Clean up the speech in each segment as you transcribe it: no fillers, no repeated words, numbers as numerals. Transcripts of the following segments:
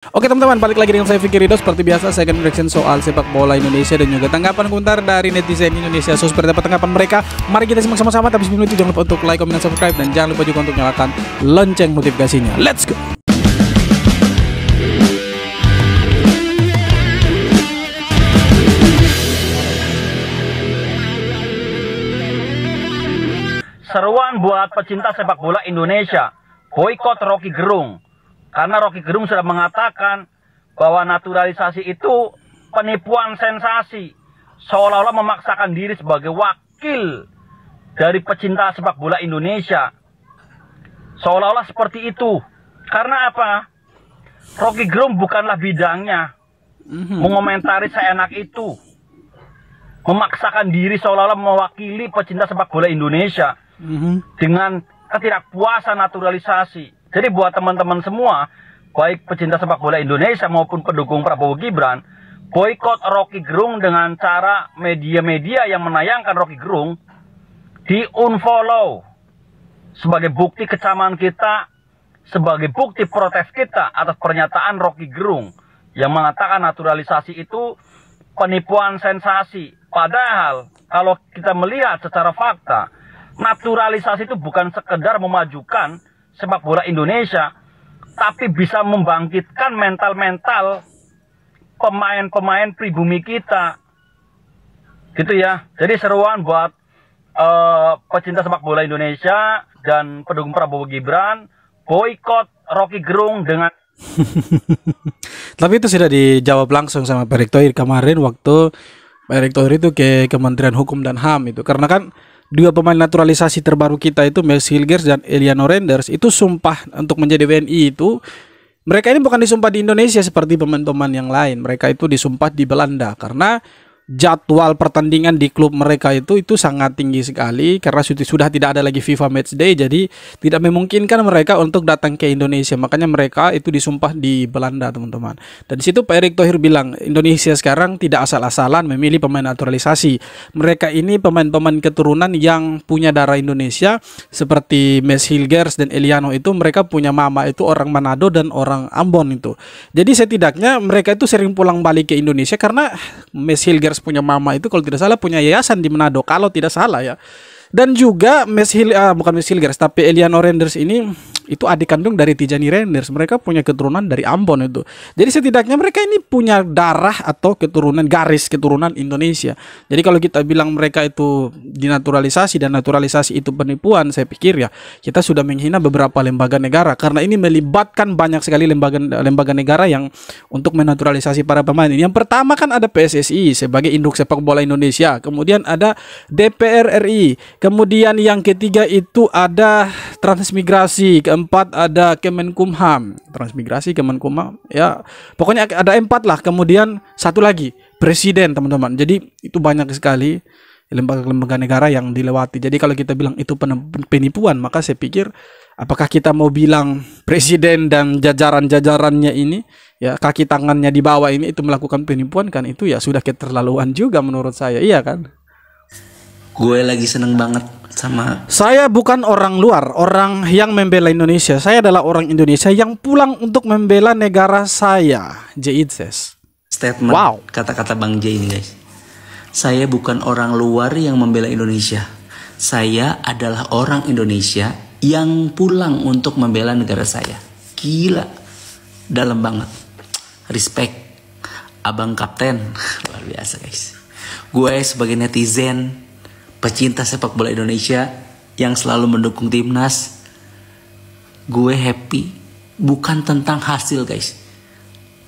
Oke teman-teman, balik lagi dengan saya Vicky Ridho. Seperti biasa saya akan reaction soal sepak bola Indonesia dan juga tanggapan komentar dari netizen Indonesia. So seperti apa tanggapan mereka? Mari kita simak sama-sama. Tapi sebelum itu jangan lupa untuk like, comment, dan subscribe. Dan jangan lupa juga untuk nyalakan lonceng notifikasinya. Let's go! Seruan buat pecinta sepak bola Indonesia, boykot Rocky Gerung. Karena Rocky Gerung sudah mengatakan bahwa naturalisasi itu penipuan sensasi, seolah-olah memaksakan diri sebagai wakil dari pecinta sepak bola Indonesia. Seolah-olah seperti itu. Karena apa? Rocky Gerung bukanlah bidangnya mengomentari seenak itu, memaksakan diri seolah-olah mewakili pecinta sepak bola Indonesia dengan ketidakpuasan naturalisasi. Jadi buat teman-teman semua, baik pecinta sepak bola Indonesia maupun pendukung Prabowo Gibran, boykot Rocky Gerung dengan cara media-media yang menayangkan Rocky Gerung di-unfollow sebagai bukti kecaman kita, sebagai bukti protes kita atas pernyataan Rocky Gerung yang mengatakan naturalisasi itu penipuan sensasi. Padahal kalau kita melihat secara fakta, naturalisasi itu bukan sekedar memajukan sepak bola Indonesia, tapi bisa membangkitkan mental-mental pemain-pemain pribumi kita, gitu ya. Jadi seruan buat pecinta sepak bola Indonesia dan pendukung Prabowo Gibran, boykot Rocky Gerung dengan Tapi itu sudah dijawab langsung sama Pak Erick Thohir kemarin waktu Pak Erick Thohir itu ke Kementerian Hukum dan HAM itu. Karena kan dua pemain naturalisasi terbaru kita itu Mats Hilgers dan Eliano Renders itu sumpah untuk menjadi WNI itu. Mereka ini bukan disumpah di Indonesia seperti pemain-pemain yang lain. Mereka itu disumpah di Belanda karena jadwal pertandingan di klub mereka itu sangat tinggi sekali karena sudah tidak ada lagi FIFA Matchday, jadi tidak memungkinkan mereka untuk datang ke Indonesia. Makanya mereka itu disumpah di Belanda, teman-teman. Dan di situ Pak Erick Thohir bilang Indonesia sekarang tidak asal-asalan memilih pemain naturalisasi. Mereka ini pemain-pemain keturunan yang punya darah Indonesia seperti Mats Hilgers dan Eliano itu, mereka punya mama itu orang Manado dan orang Ambon itu. Jadi setidaknya mereka itu sering pulang balik ke Indonesia karena Mats Hilgers punya mama itu kalau tidak salah punya yayasan di Manado kalau tidak salah ya. Dan juga bukan Mats Hilgers tapi Eliano Renders ini itu adik kandung dari Tijani Renders. Mereka punya keturunan dari Ambon itu. Jadi setidaknya mereka ini punya darah atau keturunan garis keturunan Indonesia. Jadi kalau kita bilang mereka itu dinaturalisasi dan naturalisasi itu penipuan, saya pikir ya kita sudah menghina beberapa lembaga negara karena ini melibatkan banyak sekali lembaga negara yang untuk menaturalisasi para pemain. Yang pertama kan ada PSSI sebagai induk sepak bola Indonesia, kemudian ada DPR RI, kemudian yang ketiga itu ada transmigrasi, keempat ada Kemenkumham, transmigrasi, Kemenkumham, ya pokoknya ada 4 lah. Kemudian satu lagi presiden, teman-teman. Jadi itu banyak sekali lembaga-lembaga negara yang dilewati. Jadi kalau kita bilang itu penipuan, maka saya pikir apakah kita mau bilang presiden dan jajaran-jajarannya ini, ya kaki tangannya di bawah ini itu melakukan penipuan, kan itu ya sudah keterlaluan juga menurut saya, iya kan? Gue lagi seneng banget sama... Saya bukan orang luar, orang yang membela Indonesia. Saya adalah orang Indonesia yang pulang untuk membela negara saya. J. Itzes. Statement kata-kata Bang J ini, guys. Saya bukan orang luar yang membela Indonesia. Saya adalah orang Indonesia yang pulang untuk membela negara saya. Gila, dalam banget. Respect, Abang Kapten. Luar biasa, guys. Gue sebagai netizen, pecinta sepak bola Indonesia yang selalu mendukung timnas, gue happy. Bukan tentang hasil, guys.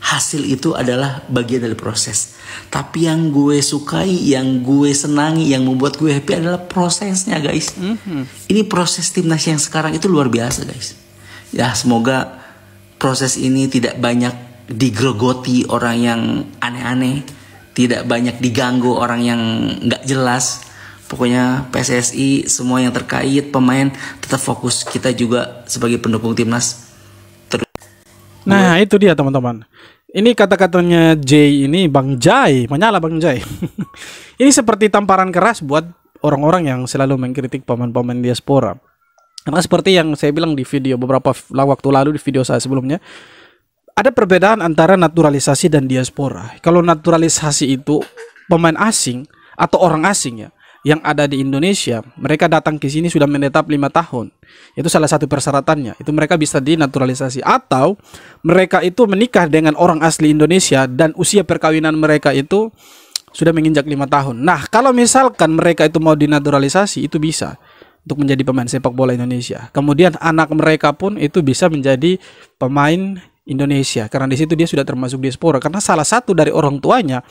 Hasil itu adalah bagian dari proses. Tapi yang gue sukai, yang gue senangi, yang membuat gue happy adalah prosesnya, guys. Ini proses timnas yang sekarang itu luar biasa, guys. Ya semoga proses ini tidak banyak digrogoti orang yang aneh-aneh, tidak banyak diganggu orang yang gak jelas. Pokoknya PSSI, semua yang terkait pemain tetap fokus. Kita juga sebagai pendukung timnas. Nah itu dia, teman-teman. Ini kata-katanya Jay ini, Bang Jay, menyala Bang Jay. Ini seperti tamparan keras buat orang-orang yang selalu mengkritik pemain-pemain diaspora. Karena seperti yang saya bilang di video beberapa waktu lalu, di video saya sebelumnya, ada perbedaan antara naturalisasi dan diaspora. Kalau naturalisasi itu pemain asing atau orang asing ya yang ada di Indonesia, mereka datang ke sini sudah menetap 5 tahun. Itu salah satu persyaratannya. Itu mereka bisa dinaturalisasi. Atau mereka itu menikah dengan orang asli Indonesia dan usia perkawinan mereka itu sudah menginjak 5 tahun. Nah, kalau misalkan mereka itu mau dinaturalisasi, itu bisa untuk menjadi pemain sepak bola Indonesia. Kemudian anak mereka pun itu bisa menjadi pemain Indonesia. Karena di situ dia sudah termasuk diaspora. Karena salah satu dari orang tuanya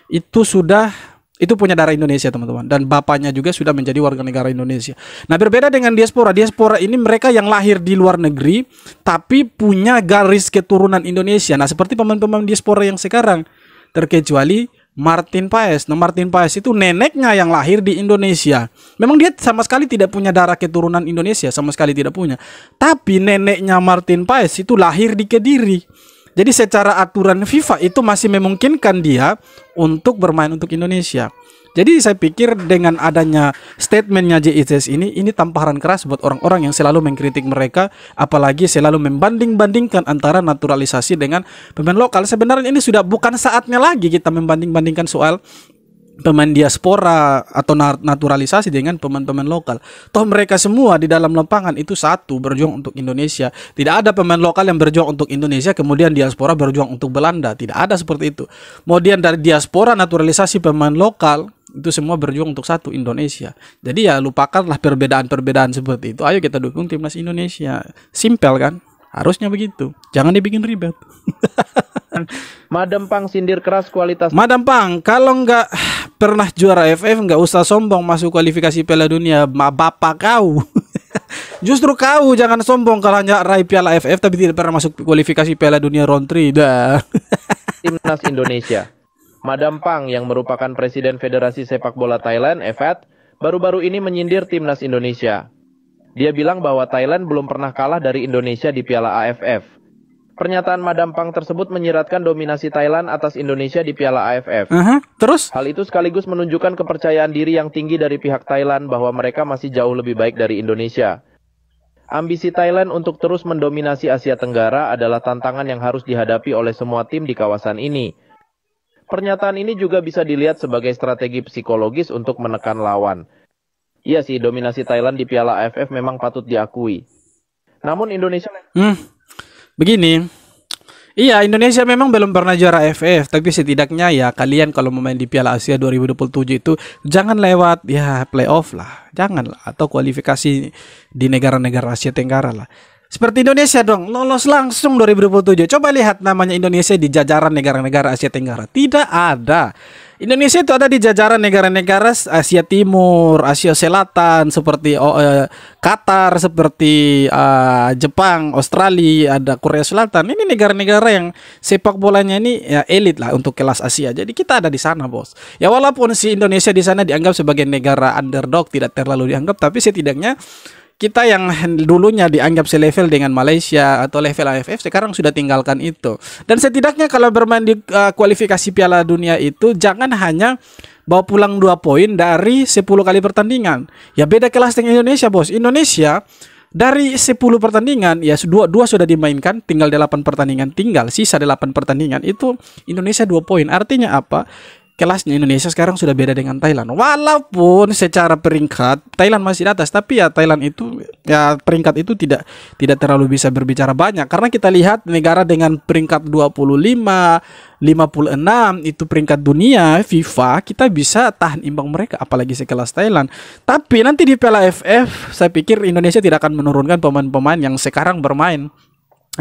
itu punya darah Indonesia, teman-teman, dan bapaknya juga sudah menjadi warga negara Indonesia. Nah, berbeda dengan diaspora. Diaspora ini mereka yang lahir di luar negeri tapi punya garis keturunan Indonesia. Nah, seperti pemain-pemain diaspora yang sekarang, terkecuali Martin Paes. Nah, Martin Paes itu neneknya yang lahir di Indonesia. Memang dia sama sekali tidak punya darah keturunan Indonesia, sama sekali tidak punya. Tapi neneknya Martin Paes itu lahir di Kediri. Jadi secara aturan FIFA itu masih memungkinkan dia untuk bermain untuk Indonesia. Jadi saya pikir dengan adanya statementnya JICS ini tamparan keras buat orang-orang yang selalu mengkritik mereka, apalagi selalu membanding-bandingkan antara naturalisasi dengan pemain lokal. Sebenarnya ini sudah bukan saatnya lagi kita membanding-bandingkan soal pemain diaspora atau naturalisasi dengan pemain-pemain lokal. Toh mereka semua di dalam lapangan itu satu, berjuang untuk Indonesia. Tidak ada pemain lokal yang berjuang untuk Indonesia kemudian diaspora berjuang untuk Belanda. Tidak ada seperti itu. Kemudian dari diaspora naturalisasi pemain lokal itu semua berjuang untuk satu, Indonesia. Jadi ya lupakanlah perbedaan-perbedaan seperti itu. Ayo kita dukung timnas Indonesia. Simpel kan? Harusnya begitu. Jangan dibikin ribet. Madam Pang sindir keras kualitas. Madam Pang, kalau nggak pernah juara AFF nggak usah sombong masuk kualifikasi Piala Dunia. Bapak kau. Justru kau jangan sombong kalau hanya raih Piala AFF tapi tidak pernah masuk kualifikasi Piala Dunia round 3. Dah. Timnas Indonesia. Madam Pang yang merupakan Presiden Federasi Sepak Bola Thailand, FAT, baru-baru ini menyindir timnas Indonesia. Dia bilang bahwa Thailand belum pernah kalah dari Indonesia di Piala AFF. Pernyataan Madam Pang tersebut menyiratkan dominasi Thailand atas Indonesia di Piala AFF. Terus? Hal itu sekaligus menunjukkan kepercayaan diri yang tinggi dari pihak Thailand bahwa mereka masih jauh lebih baik dari Indonesia. Ambisi Thailand untuk terus mendominasi Asia Tenggara adalah tantangan yang harus dihadapi oleh semua tim di kawasan ini. Pernyataan ini juga bisa dilihat sebagai strategi psikologis untuk menekan lawan. Iya sih, dominasi Thailand di Piala AFF memang patut diakui. Namun Indonesia... Begini, iya Indonesia memang belum pernah juara AFF, tapi setidaknya ya kalian kalau main di Piala Asia 2027 itu jangan lewat ya playoff lah, janganlah, atau kualifikasi di negara-negara Asia Tenggara lah. Seperti Indonesia dong, lolos langsung 2027. Coba lihat namanya Indonesia di jajaran negara-negara Asia Tenggara. Tidak ada. Indonesia itu ada di jajaran negara-negara Asia Timur, Asia Selatan, seperti Qatar, seperti Jepang, Australia, ada Korea Selatan. Ini negara-negara yang sepak bolanya ini ya elit lah untuk kelas Asia. Jadi kita ada di sana, bos. Ya walaupun si Indonesia di sana dianggap sebagai negara underdog, tidak terlalu dianggap, tapi setidaknya kita yang dulunya dianggap selevel dengan Malaysia atau level AFF sekarang sudah tinggalkan itu. Dan setidaknya kalau bermain di kualifikasi Piala Dunia itu jangan hanya bawa pulang 2 poin dari 10 kali pertandingan. Ya beda kelas dengan Indonesia, bos. Indonesia dari 10 pertandingan ya 2 sudah dimainkan, tinggal 8 pertandingan, tinggal sisa 8 pertandingan itu Indonesia 2 poin. Artinya apa? Kelasnya Indonesia sekarang sudah beda dengan Thailand. Walaupun secara peringkat Thailand masih di atas, tapi ya Thailand itu ya peringkat itu tidak terlalu bisa berbicara banyak karena kita lihat negara dengan peringkat 25, 56 itu peringkat dunia FIFA, kita bisa tahan imbang mereka apalagi sekelas Thailand. Tapi nanti di Piala AFF saya pikir Indonesia tidak akan menurunkan pemain-pemain yang sekarang bermain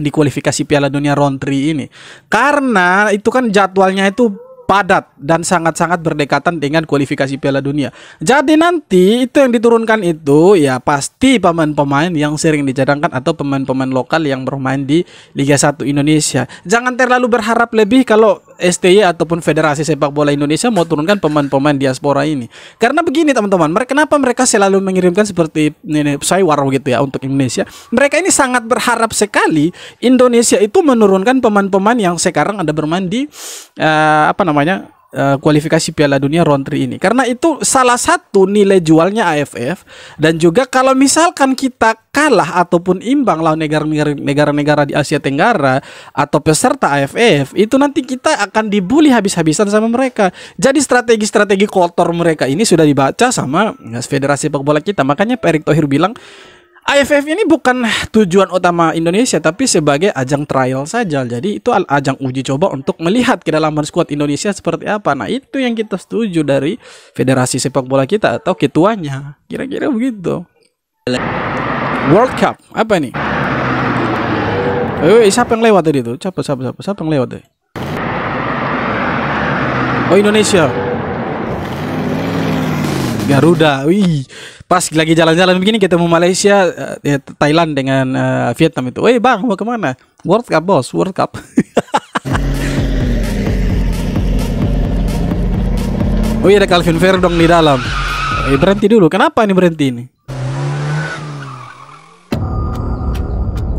di kualifikasi Piala Dunia round 3 ini. Karena itu kan jadwalnya itu padat dan sangat-sangat berdekatan dengan kualifikasi Piala Dunia. Jadi nanti itu yang diturunkan itu ya pasti pemain-pemain yang sering dicadangkan atau pemain-pemain lokal yang bermain di Liga 1 Indonesia. Jangan terlalu berharap lebih kalau STY ataupun Federasi Sepak Bola Indonesia mau turunkan pemain-pemain diaspora ini. Karena begini teman-teman, kenapa mereka selalu mengirimkan seperti Saywar gitu ya untuk Indonesia? Mereka ini sangat berharap sekali Indonesia itu menurunkan pemain-pemain yang sekarang ada bermain di kualifikasi Piala Dunia round 3 ini. Karena itu salah satu nilai jualnya AFF, dan juga kalau misalkan kita kalah ataupun imbang lawan negara-negara di Asia Tenggara atau peserta AFF, itu nanti kita akan dibully habis-habisan sama mereka. Jadi strategi-strategi kotor mereka ini sudah dibaca sama Federasi Sepak Bola kita. Makanya Pak Erick Thohir bilang AFF ini bukan tujuan utama Indonesia, tapi sebagai ajang trial saja. Jadi itu ajang uji coba untuk melihat kedalaman skuad Indonesia seperti apa. Nah, itu yang kita setuju dari Federasi Sepak Bola kita atau ketuanya. Kira-kira begitu. World Cup apa nih? Siapa yang lewat tadi tuh? Siapa yang lewat tadi? Oh, Indonesia. Garuda. Wih. Pas lagi jalan-jalan begini ketemu Malaysia, Thailand dengan Vietnam itu. Woi bang, mau kemana? World Cup bos, World Cup. Oh iya, ada Calvin Verdong di dalam. Berhenti dulu. Kenapa ini berhenti ini?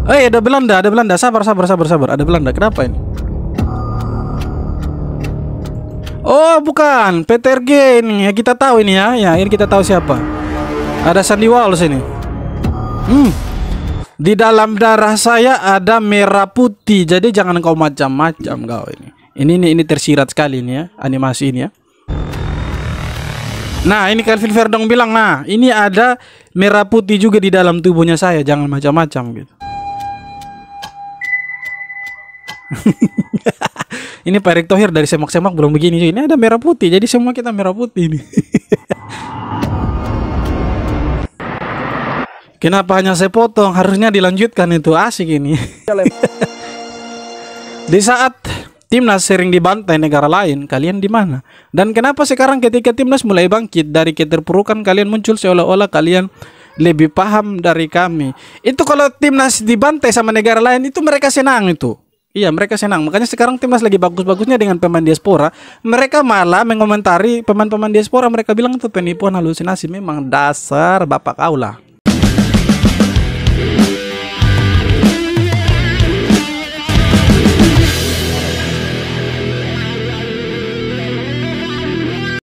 Ada Belanda. Sabar. Ada Belanda. Kenapa ini? Oh bukan, Peter G ini. Ya, kita tahu ini ya. Ya, ini kita tahu siapa. Ada Sandy Walsh ini. Di dalam darah saya ada merah putih. Jadi jangan kau macam-macam kau ini. Ini tersirat sekali ini ya, animasi ini ya. Nah, ini Calvin Verdong bilang, nah, ini ada merah putih juga di dalam tubuhnya saya, jangan macam-macam gitu. Ini Pak Erick Thohir dari semak-semak belum begini. Ini ada merah putih, jadi semua kita merah putih ini. Kenapa hanya saya potong? Harusnya dilanjutkan, itu asik ini. Di saat timnas sering dibantai negara lain, kalian di mana? Dan kenapa sekarang ketika timnas mulai bangkit dari keterpurukan, kalian muncul seolah-olah kalian lebih paham dari kami? Itu kalau timnas dibantai sama negara lain, itu mereka senang itu. Iya, mereka senang. Makanya sekarang timnas lagi bagus-bagusnya dengan pemain diaspora. Mereka malah mengomentari pemain-pemain diaspora. Mereka bilang itu penipuan, halusinasi. Memang dasar bapak kau lah.